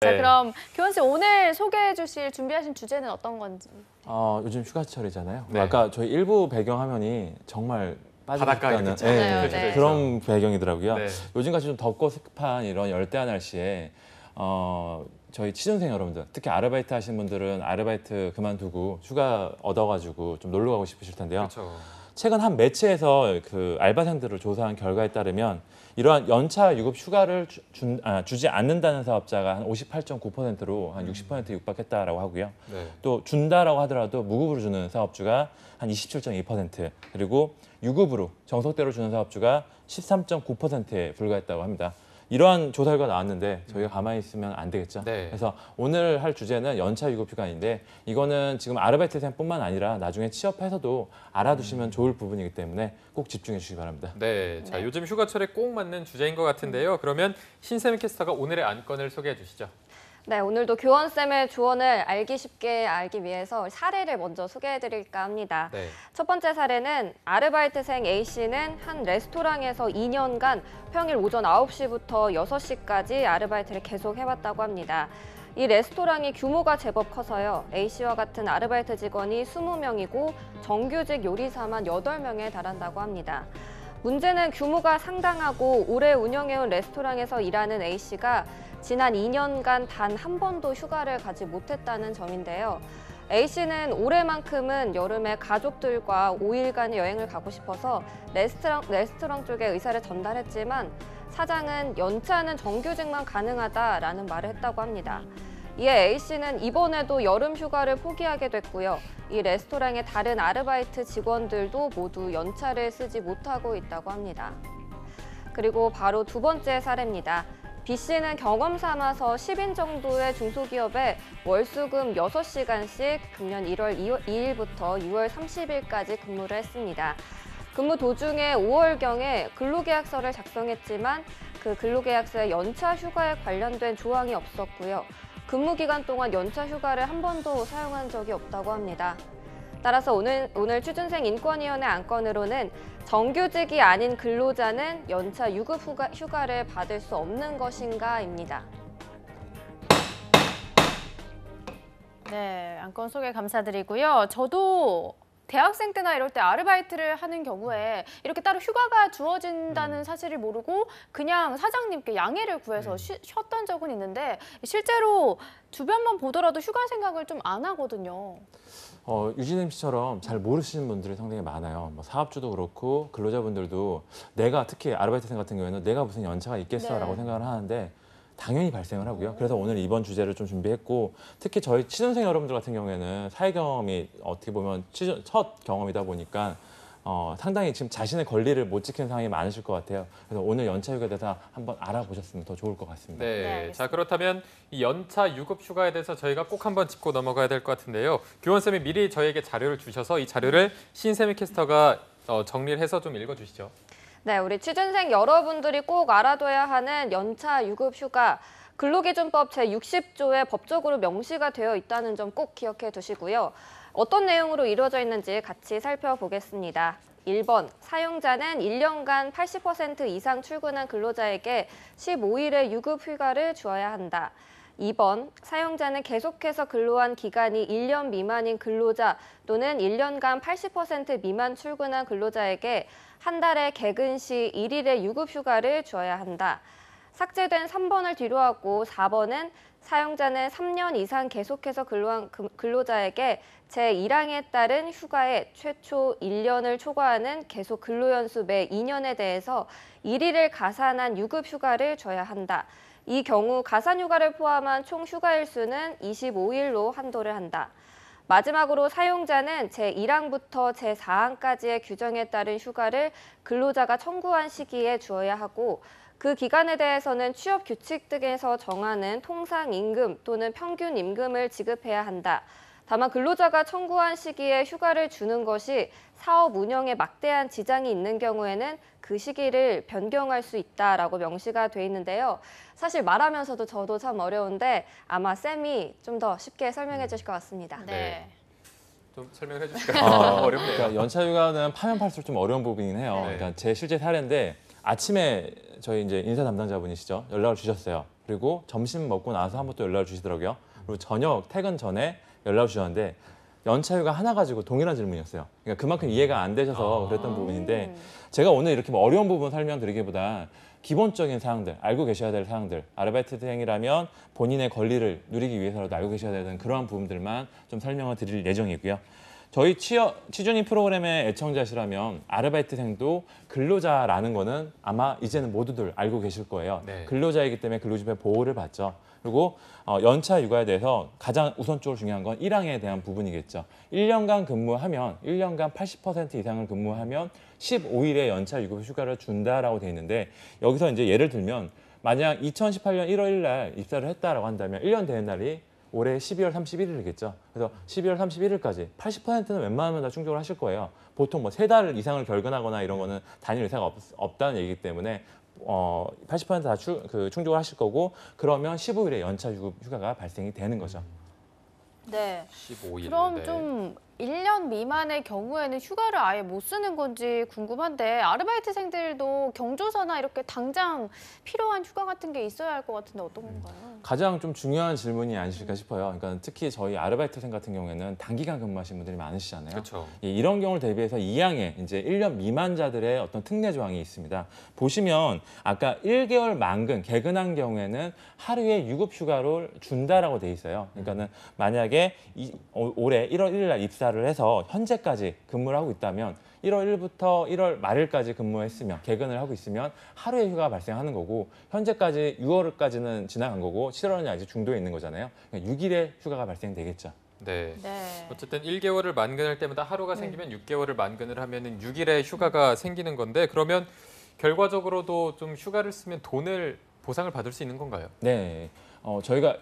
자, 그럼 교원 씨 오늘 소개해 주실 준비하신 주제는 어떤 건지. 요즘 휴가철이잖아요. 네. 아까 저희 일부 배경 화면이 정말 빠지다는 그런 배경이더라고요. 네. 요즘같이 좀 덥고 습한 이런 열대한 날씨에 저희 취준생 여러분들, 특히 아르바이트 하시는 분들은 아르바이트 그만두고 휴가 얻어가지고 좀 놀러 가고 싶으실 텐데요. 그렇죠. 최근 한 매체에서 그 알바생들을 조사한 결과에 따르면 이러한 연차 유급 휴가를 주지 않는다는 사업자가 한 58.9%로 한 60% 육박했다라고 하고요. 네. 또 준다라고 하더라도 무급으로 주는 사업주가 한 27.2%, 그리고 유급으로 정석대로 주는 사업주가 13.9%에 불과했다고 합니다. 이러한 조사 결과가 나왔는데 저희가 가만히 있으면 안 되겠죠. 네. 그래서 오늘 할 주제는 연차 유급 휴가인데, 이거는 지금 아르바이트생뿐만 아니라 나중에 취업해서도 알아두시면 좋을 부분이기 때문에 꼭 집중해 주시기 바랍니다. 네, 자, 요즘 휴가철에 꼭 맞는 주제인 것 같은데요. 그러면 신세미 캐스터가 오늘의 안건을 소개해 주시죠. 네, 오늘도 교원쌤의 조언을 알기 쉽게 알기 위해서 사례를 먼저 소개해드릴까 합니다. 네. 첫 번째 사례는 아르바이트생 A씨는 한 레스토랑에서 2년간 평일 오전 9시부터 6시까지 아르바이트를 계속 해왔다고 합니다. 이 레스토랑이 규모가 제법 커서요. A씨와 같은 아르바이트 직원이 20명이고 정규직 요리사만 8명에 달한다고 합니다. 문제는 규모가 상당하고 오래 운영해온 레스토랑에서 일하는 A씨가 지난 2년간 단 한 번도 휴가를 가지 못했다는 점인데요. A씨는 올해만큼은 여름에 가족들과 5일간 여행을 가고 싶어서 레스토랑 쪽에 의사를 전달했지만 사장은 연차는 정규직만 가능하다라는 말을 했다고 합니다. 이에 A씨는 이번에도 여름 휴가를 포기하게 됐고요. 이 레스토랑의 다른 아르바이트 직원들도 모두 연차를 쓰지 못하고 있다고 합니다. 그리고 바로 두 번째 사례입니다. B씨는 경험 삼아서 10인 정도의 중소기업에 월수금 6시간씩 금년 1월 2일부터 6월 30일까지 근무를 했습니다. 근무 도중에 5월경에 근로계약서를 작성했지만 그 근로계약서에 연차 휴가에 관련된 조항이 없었고요. 근무 기간 동안 연차 휴가를 한 번도 사용한 적이 없다고 합니다. 따라서 오늘 취준생 인권위원회 안건으로는 정규직이 아닌 근로자는 연차 유급 휴가를 받을 수 없는 것인가입니다. 네, 안건 소개 감사드리고요. 저도 대학생 때나 이럴 때 아르바이트를 하는 경우에 이렇게 따로 휴가가 주어진다는 사실을 모르고 그냥 사장님께 양해를 구해서 쉬었던 적은 있는데, 실제로 주변만 보더라도 휴가 생각을 좀 안 하거든요. 유진님 씨처럼 잘 모르시는 분들이 상당히 많아요. 뭐 사업주도 그렇고 근로자분들도 내가, 특히 아르바이트생 같은 경우에는 내가 무슨 연차가 있겠어라고 생각을 하는데 당연히 발생을 하고요. 그래서 오늘 이번 주제를 좀 준비했고, 특히 저희 취준생 여러분들 같은 경우에는 사회 경험이 어떻게 보면 첫 경험이다 보니까 상당히 지금 자신의 권리를 못 지키는 상황이 많으실 것 같아요. 그래서 오늘 연차 휴가에 대해서 한번 알아보셨으면 더 좋을 것 같습니다. 네, 자, 그렇다면 이 연차 유급 휴가에 대해서 저희가 꼭 한번 짚고 넘어가야 될 것 같은데요. 교원쌤이 미리 저희에게 자료를 주셔서 이 자료를 신세미 캐스터가 정리를 해서 좀 읽어주시죠. 네, 우리 취준생 여러분들이 꼭 알아둬야 하는 연차 유급 휴가, 근로기준법 제60조에 법적으로 명시가 되어 있다는 점 꼭 기억해 두시고요. 어떤 내용으로 이루어져 있는지 같이 살펴보겠습니다. 1번, 사용자는 1년간 80% 이상 출근한 근로자에게 15일의 유급 휴가를 주어야 한다. 2번, 사용자는 계속해서 근로한 기간이 1년 미만인 근로자 또는 1년간 80% 미만 출근한 근로자에게 한 달에 개근 시 1일의 유급 휴가를 주어야 한다. 삭제된 3번을 뒤로하고 4번은 사용자는 3년 이상 계속해서 근로한 근로자에게 제1항에 따른 휴가에 최초 1년을 초과하는 계속 근로연수 매 2년에 대해서 1일을 가산한 유급 휴가를 줘야 한다. 이 경우 가산휴가를 포함한 총 휴가일수는 25일로 한도를 한다. 마지막으로 사용자는 제1항부터 제4항까지의 규정에 따른 휴가를 근로자가 청구한 시기에 주어야 하고, 그 기간에 대해서는 취업 규칙 등에서 정하는 통상임금 또는 평균임금을 지급해야 한다. 다만 근로자가 청구한 시기에 휴가를 주는 것이 사업 운영에 막대한 지장이 있는 경우에는 그 시기를 변경할 수 있다라고 명시가 돼 있는데요. 사실 말하면서도 저도 참 어려운데 아마 쌤이 좀 더 쉽게 설명해 주실 것 같습니다. 네. 좀 설명해 주실까요? 어렵네요. 그러니까 연차 휴가는 파면 팔수록 좀 어려운 부분이긴 해요. 네. 그러니까 제 실제 사례인데, 아침에 저희 이제 인사 담당자분이시죠, 연락을 주셨어요. 그리고 점심 먹고 나서 한 번 또 연락을 주시더라고요. 그리고 저녁 퇴근 전에 연락을 주셨는데 연차휴가 하나 가지고 동일한 질문이었어요. 그러니까 그만큼 이해가 안 되셔서 그랬던 부분인데 제가 오늘 이렇게 뭐 어려운 부분 설명드리기보다 기본적인 사항들, 알고 계셔야 될 사항들, 아르바이트생이라면 본인의 권리를 누리기 위해서라도 알고 계셔야 되는 그러한 부분들만 좀 설명을 드릴 예정이고요. 저희 취준인 프로그램의 애청자시라면 아르바이트생도 근로자라는 거는 아마 이제는 모두들 알고 계실 거예요. 네. 근로자이기 때문에 근로집의 보호를 받죠. 그리고 연차 육아에 대해서 가장 우선적으로 중요한 건 1항에 대한 부분이겠죠. 1년간 근무하면 1년간 80% 이상을 근무하면 15일의 연차 유급 휴가를 준다라고 돼 있는데 여기서 이제 예를 들면 만약 2018년 1월 1일 날 입사를 했다라고 한다면 1년 되는 날이 올해 12월 31일이겠죠. 그래서 12월 31일까지 80%는 웬만하면 다 충족을 하실 거예요. 보통 뭐 3달 이상을 결근하거나 이런 거는 단일 의사가 없다는 얘기이기 때문에 80%다 충족을 하실 거고 그러면 15일의 연차 유급 휴가가 발생이 되는 거죠. 네. 15일. 그럼 네. 좀 1년 미만의 경우에는 휴가를 아예 못 쓰는 건지 궁금한데 아르바이트생들도 경조사나 이렇게 당장 필요한 휴가 같은 게 있어야 할 것 같은데 어떤 건가요? 가장 좀 중요한 질문이 아니실까 싶어요. 그러니까 특히 저희 아르바이트생 같은 경우에는 단기간 근무하신 분들이 많으시잖아요. 그렇죠. 이런 경우를 대비해서 2항에 이제 1년 미만자들의 어떤 특례 조항이 있습니다. 보시면 아까 1개월 만근 개근한 경우에는 하루에 유급 휴가를 준다라고 돼 있어요. 그러니까는 만약에 올해 1월 1일 날 입사를 해서 현재까지 근무를 하고 있다면 1월 1일부터 1월 말일까지 근무했으면 개근을 하고 있으면 하루의 휴가가 발생하는 거고 현재까지 6월까지는 지나간 거고 7월은 아직 중도에 있는 거잖아요. 그러니까 6일의 휴가가 발생되겠죠. 네. 네. 어쨌든 1개월을 만근할 때마다 하루가 생기면 6개월을 만근을 하면은 6일의 휴가가 생기는 건데 그러면 결과적으로도 좀 휴가를 쓰면 돈을 보상을 받을 수 있는 건가요? 네, 저희가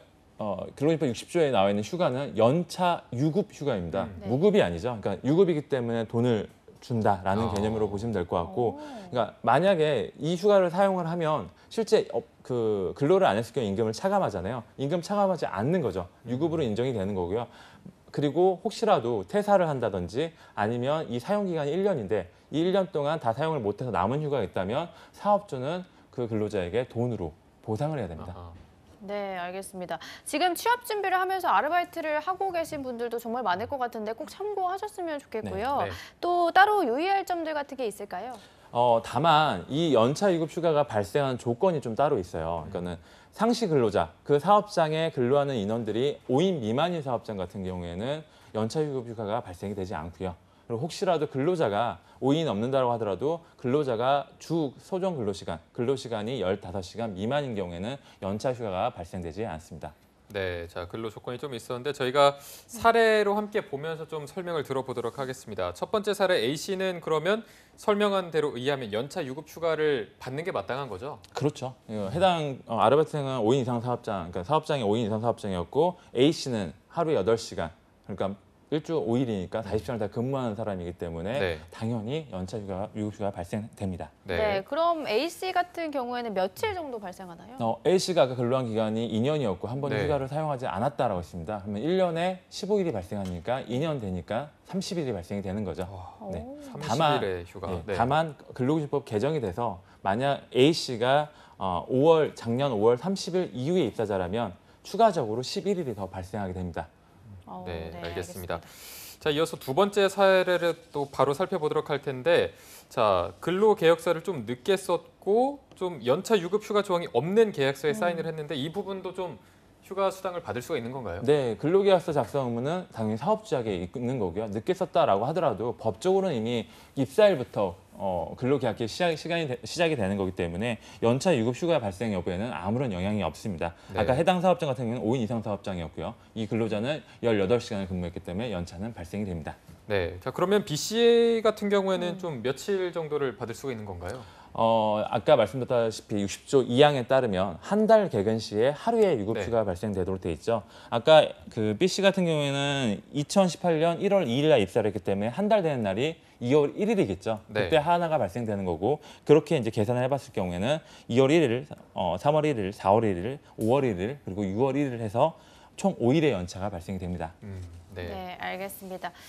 근로기법 60조에 나와 있는 휴가는 연차 유급 휴가입니다. 네. 무급이 아니죠. 그러니까 유급이기 때문에 돈을 준다라는 개념으로 보시면 될 것 같고, 그러니까 만약에 이 휴가를 사용을 하면 실제 근로를 안 했을 경우 임금을 차감하잖아요. 임금 차감하지 않는 거죠. 유급으로 인정이 되는 거고요. 그리고 혹시라도 퇴사를 한다든지 아니면 이 사용 기간이 1년인데 이 1년 동안 다 사용을 못해서 남은 휴가가 있다면 사업주는 그 근로자에게 돈으로 보상을 해야 됩니다. 아하. 네, 알겠습니다. 지금 취업 준비를 하면서 아르바이트를 하고 계신 분들도 정말 많을 것 같은데 꼭 참고하셨으면 좋겠고요. 네. 또 따로 유의할 점들 같은 게 있을까요? 다만 이 연차 유급 휴가가 발생하는 조건이 좀 따로 있어요. 그러니까는 상시 근로자, 그 사업장에 근로하는 인원들이 5인 미만인 사업장 같은 경우에는 연차 유급 휴가가 발생이 되지 않고요. 그리고 혹시라도 근로자가 5인 넘는다고 하더라도 근로자가 주 소정 근로시간이 15시간 미만인 경우에는 연차 휴가가 발생되지 않습니다. 네, 자 근로 조건이 좀 있었는데 저희가 사례로 함께 보면서 좀 설명을 들어보도록 하겠습니다. 첫 번째 사례 A 씨는 그러면 설명한 대로 의하면 연차 유급 휴가를 받는 게 마땅한 거죠? 그렇죠. 해당 아르바이트생은 5인 이상 사업장, 그러니까 사업장이 5인 이상 사업장이었고 A 씨는 하루에 8시간, 그러니까 일주 5일이니까 40시간을 다 근무하는 사람이기 때문에 네. 당연히 연차 유급 휴가가 발생됩니다. 네. 그럼 A씨 같은 경우에는 며칠 정도 발생하나요? A 씨가 아까 근로한 기간이 2년이었고 한 번도 네. 휴가를 사용하지 않았다라고 했습니다. 그러면 1년에 15일이 발생하니까 2년 되니까 30일이 발생이 되는 거죠. 네. 오. 30일의 휴가. 네, 네. 다만 근로기준법 개정이 돼서 만약 A 씨가 작년 5월 30일 이후에 입사자라면 추가적으로 11일이 더 발생하게 됩니다. 네, 알겠습니다. 자, 이어서 두 번째 사례를 또 바로 살펴보도록 할 텐데, 자, 근로계약서를 좀 늦게 썼고 좀 연차 유급 휴가 조항이 없는 계약서에 사인을 했는데 이 부분도 좀 휴가 수당을 받을 수가 있는 건가요? 네, 근로계약서 작성 의무는 당연히 사업주에게 있는 거고요. 늦게 썼다라고 하더라도 법적으로는 이미 입사일부터 근로계약기 시작이 되는 거기 때문에 연차 유급 휴가 발생 여부에는 아무런 영향이 없습니다. 네. 아까 해당 사업장 같은 경우는 5인 이상 사업장이었고요. 이 근로자는 18시간을 근무했기 때문에 연차는 발생이 됩니다. 네, 자 그러면 B 씨 같은 경우에는 좀 며칠 정도를 받을 수가 있는 건가요? 아까 말씀드렸다시피 60조 2항에 따르면 한 달 개근 시에 하루의 유급휴가 네. 발생되도록 돼 있죠. 아까 그 B 씨 같은 경우에는 2018년 1월 2일 날 입사를 했기 때문에 한 달 되는 날이 2월 1일이겠죠. 네. 그때 하나가 발생되는 거고 그렇게 이제 계산을 해봤을 경우에는 2월 1일, 3월 1일, 4월 1일, 5월 1일 그리고 6월 1일 해서 총 5일의 연차가 발생이 됩니다. 네. 네, 알겠습니다.